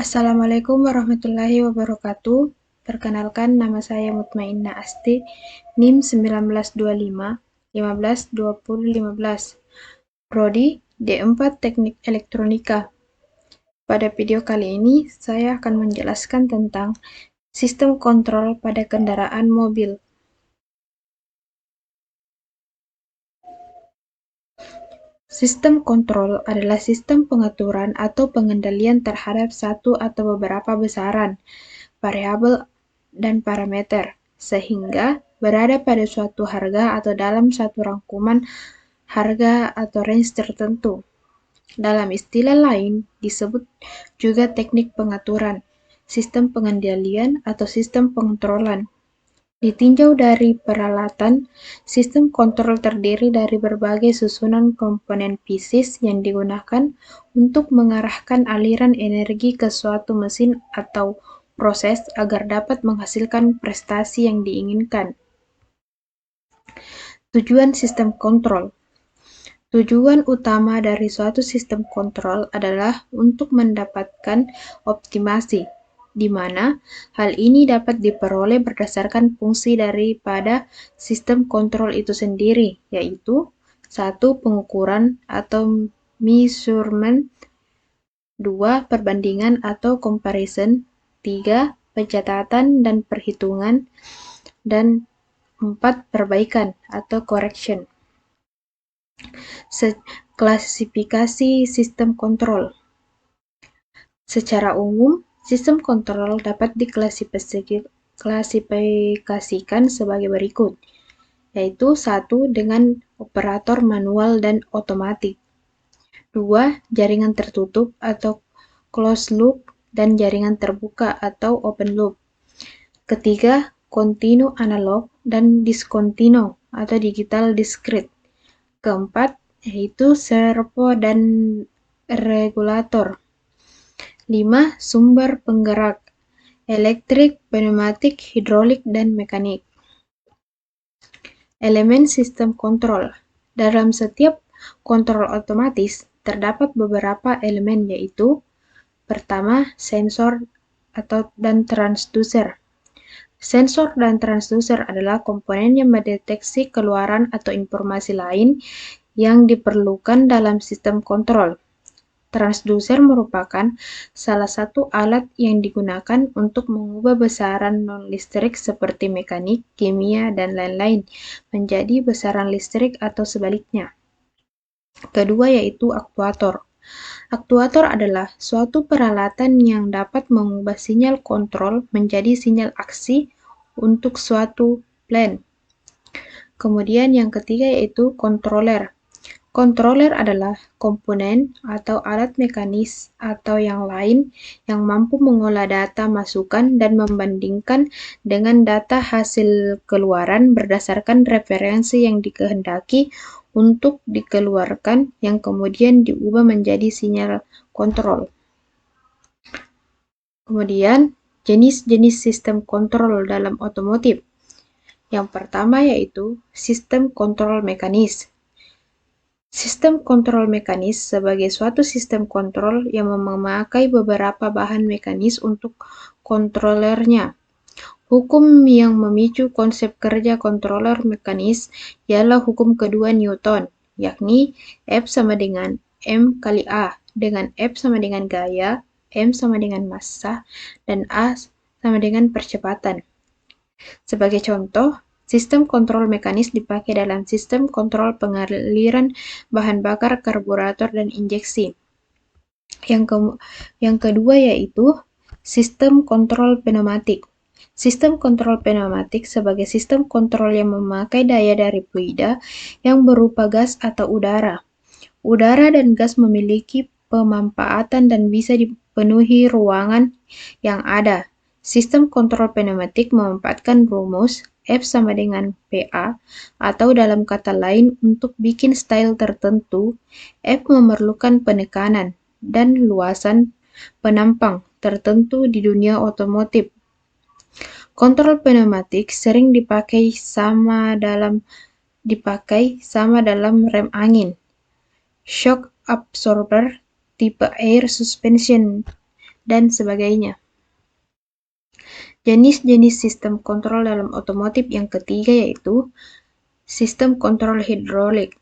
Assalamualaikum warahmatullahi wabarakatuh. Perkenalkan, nama saya Mutmainnah Asti, NIM 1925 15 20 15, Prodi D4 Teknik Elektronika. Pada video kali ini, saya akan menjelaskan tentang sistem kontrol pada kendaraan mobil. Sistem kontrol adalah sistem pengaturan atau pengendalian terhadap satu atau beberapa besaran, variabel, dan parameter, sehingga berada pada suatu harga atau dalam satu rangkuman harga atau range tertentu. Dalam istilah lain, disebut juga teknik pengaturan, sistem pengendalian, atau sistem pengontrolan. Ditinjau dari peralatan, sistem kontrol terdiri dari berbagai susunan komponen fisik yang digunakan untuk mengarahkan aliran energi ke suatu mesin atau proses agar dapat menghasilkan prestasi yang diinginkan. Tujuan sistem kontrol. Tujuan utama dari suatu sistem kontrol adalah untuk mendapatkan optimasi, di mana hal ini dapat diperoleh berdasarkan fungsi daripada sistem kontrol itu sendiri, yaitu 1. Pengukuran atau measurement, 2. Perbandingan atau comparison, 3. Pencatatan dan perhitungan, dan 4. Perbaikan atau correction. Klasifikasi sistem kontrol. Secara umum, sistem kontrol dapat diklasifikasikan sebagai berikut, yaitu 1. Dengan operator manual dan otomatis, 2. Jaringan tertutup atau closed loop dan jaringan terbuka atau open loop, ketiga, kontinu analog dan diskontinu atau digital discrete, keempat, yaitu servo dan regulator, 5. Sumber penggerak, elektrik, pneumatik, hidrolik, dan mekanik. Elemen sistem kontrol. Dalam setiap kontrol otomatis, terdapat beberapa elemen, yaitu pertama, sensor dan transducer. Sensor dan transducer adalah komponen yang mendeteksi keluaran atau informasi lain yang diperlukan dalam sistem kontrol. Transducer merupakan salah satu alat yang digunakan untuk mengubah besaran non-listrik seperti mekanik, kimia, dan lain-lain menjadi besaran listrik atau sebaliknya. Kedua yaitu aktuator. Aktuator adalah suatu peralatan yang dapat mengubah sinyal kontrol menjadi sinyal aksi untuk suatu plan. Kemudian yang ketiga yaitu controller. Controller adalah komponen atau alat mekanis atau yang lain yang mampu mengolah data masukan dan membandingkan dengan data hasil keluaran berdasarkan referensi yang dikehendaki untuk dikeluarkan yang kemudian diubah menjadi sinyal kontrol. Kemudian, jenis-jenis sistem kontrol dalam otomotif. Yang pertama yaitu sistem kontrol mekanis. Sistem kontrol mekanis sebagai suatu sistem kontrol yang memakai beberapa bahan mekanis untuk kontrolernya. Hukum yang memicu konsep kerja kontroler mekanis ialah hukum kedua Newton, yakni F sama dengan M kali A, dengan F sama dengan gaya, M sama dengan massa, dan A sama dengan percepatan. Sebagai contoh, sistem kontrol mekanis dipakai dalam sistem kontrol pengaliran bahan bakar, karburator, dan injeksi. Yang kedua yaitu sistem kontrol pneumatik. Sistem kontrol pneumatik sebagai sistem kontrol yang memakai daya dari fluida yang berupa gas atau udara. Udara dan gas memiliki pemanfaatan dan bisa dipenuhi ruangan yang ada. Sistem kontrol pneumatik memanfaatkan rumus F sama dengan PA, atau dalam kata lain, untuk bikin style tertentu, F memerlukan penekanan dan luasan penampang tertentu di dunia otomotif. Kontrol pneumatik sering dipakai sama dalam rem angin, shock absorber, tipe air suspension, dan sebagainya. Jenis-jenis sistem kontrol dalam otomotif yang ketiga yaitu sistem kontrol hidrolik.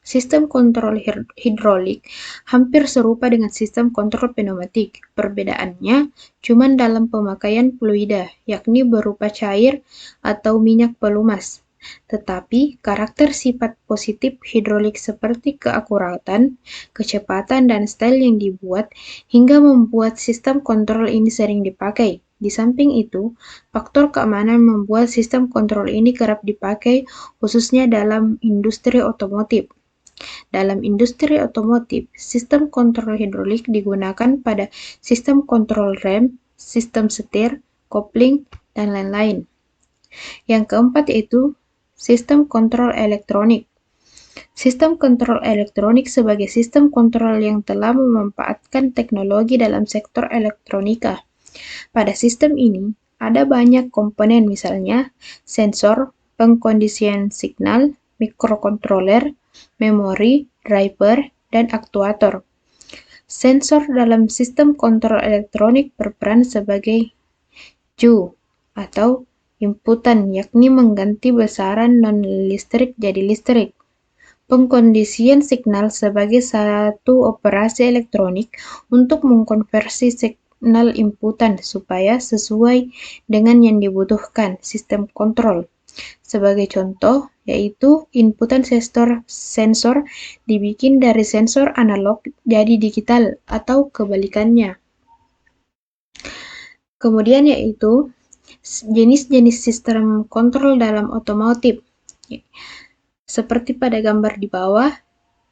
Sistem kontrol hidrolik hampir serupa dengan sistem kontrol pneumatik. Perbedaannya cuma dalam pemakaian fluida, yakni berupa cair atau minyak pelumas. Tetapi karakter sifat positif hidrolik seperti keakuratan, kecepatan, dan style yang dibuat hingga membuat sistem kontrol ini sering dipakai. Di samping itu, faktor keamanan membuat sistem kontrol ini kerap dipakai khususnya dalam industri otomotif. Dalam industri otomotif, sistem kontrol hidrolik digunakan pada sistem kontrol rem, sistem setir, kopling, dan lain-lain. Yang keempat yaitu sistem kontrol elektronik. Sistem kontrol elektronik sebagai sistem kontrol yang telah memanfaatkan teknologi dalam sektor elektronika. Pada sistem ini, ada banyak komponen misalnya sensor, pengkondisian signal, mikrokontroler, memori, driver, dan aktuator. Sensor dalam sistem kontrol elektronik berperan sebagai Ju atau inputan, yakni mengganti besaran non-listrik jadi listrik. Pengkondisian signal sebagai satu operasi elektronik untuk mengkonversi signal inputan supaya sesuai dengan yang dibutuhkan sistem kontrol. Sebagai contoh, yaitu inputan sensor dibikin dari sensor analog jadi digital atau kebalikannya. Kemudian yaitu jenis-jenis sistem kontrol dalam otomotif. Seperti pada gambar di bawah,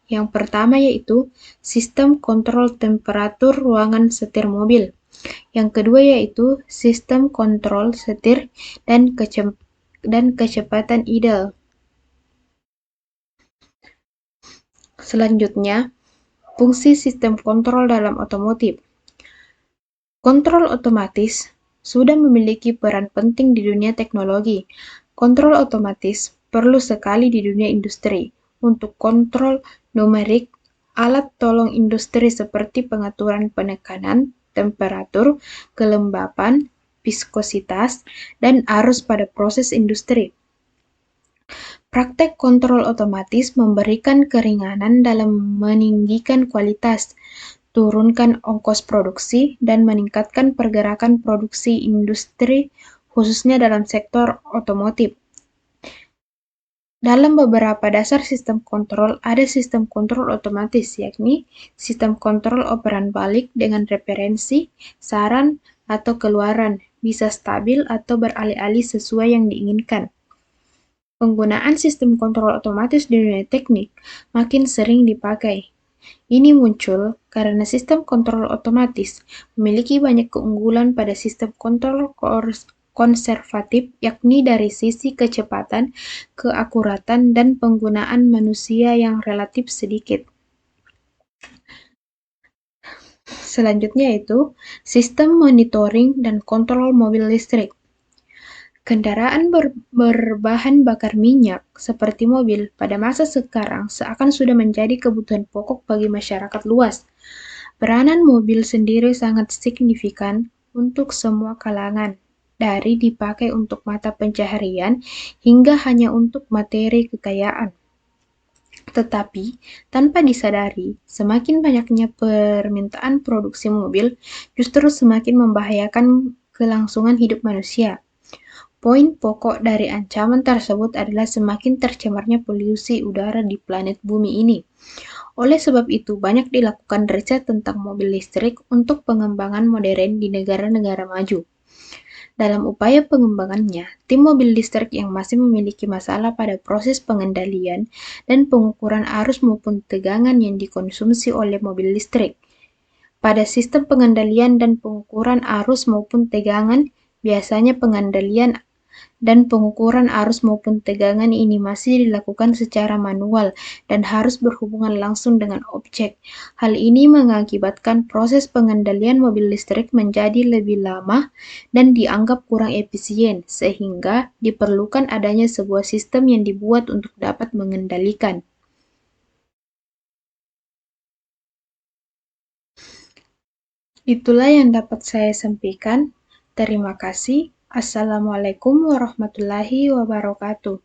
yang pertama yaitu sistem kontrol temperatur ruangan setir mobil. Yang kedua yaitu sistem kontrol setir dan kecepatan ideal. Selanjutnya, fungsi sistem kontrol dalam otomotif. Kontrol otomatis sudah memiliki peran penting di dunia teknologi. Kontrol otomatis perlu sekali di dunia industri. Untuk kontrol numerik, alat tolong industri seperti pengaturan penekanan, temperatur, kelembapan, viskositas, dan arus pada proses industri. Praktek kontrol otomatis memberikan keringanan dalam meninggikan kualitas, turunkan ongkos produksi, dan meningkatkan pergerakan produksi industri, khususnya dalam sektor otomotif. Dalam beberapa dasar sistem kontrol, ada sistem kontrol otomatis, yakni sistem kontrol operan balik dengan referensi, saran, atau keluaran, bisa stabil atau beralih-alih sesuai yang diinginkan. Penggunaan sistem kontrol otomatis di dunia teknik makin sering dipakai. Ini muncul karena sistem kontrol otomatis memiliki banyak keunggulan pada sistem kontrol konservatif, yakni dari sisi kecepatan, keakuratan, dan penggunaan manusia yang relatif sedikit. Selanjutnya yaitu sistem monitoring dan kontrol mobil listrik. Kendaraan berbahan bakar minyak seperti mobil pada masa sekarang seakan sudah menjadi kebutuhan pokok bagi masyarakat luas. Peranan mobil sendiri sangat signifikan untuk semua kalangan, dari dipakai untuk mata pencaharian hingga hanya untuk materi kekayaan. Tetapi, tanpa disadari, semakin banyaknya permintaan produksi mobil justru semakin membahayakan kelangsungan hidup manusia. Poin pokok dari ancaman tersebut adalah semakin tercemarnya polusi udara di planet bumi ini. Oleh sebab itu, banyak dilakukan riset tentang mobil listrik untuk pengembangan modern di negara-negara maju. Dalam upaya pengembangannya, tim mobil listrik yang masih memiliki masalah pada proses pengendalian dan pengukuran arus maupun tegangan yang dikonsumsi oleh mobil listrik. Pada sistem pengendalian dan pengukuran arus maupun tegangan, biasanya pengendalian dan pengukuran arus maupun tegangan ini masih dilakukan secara manual dan harus berhubungan langsung dengan objek. Hal ini mengakibatkan proses pengendalian mobil listrik menjadi lebih lama dan dianggap kurang efisien, sehingga diperlukan adanya sebuah sistem yang dibuat untuk dapat mengendalikan. Itulah yang dapat saya sampaikan. Terima kasih. Assalamualaikum warahmatullahi wabarakatuh.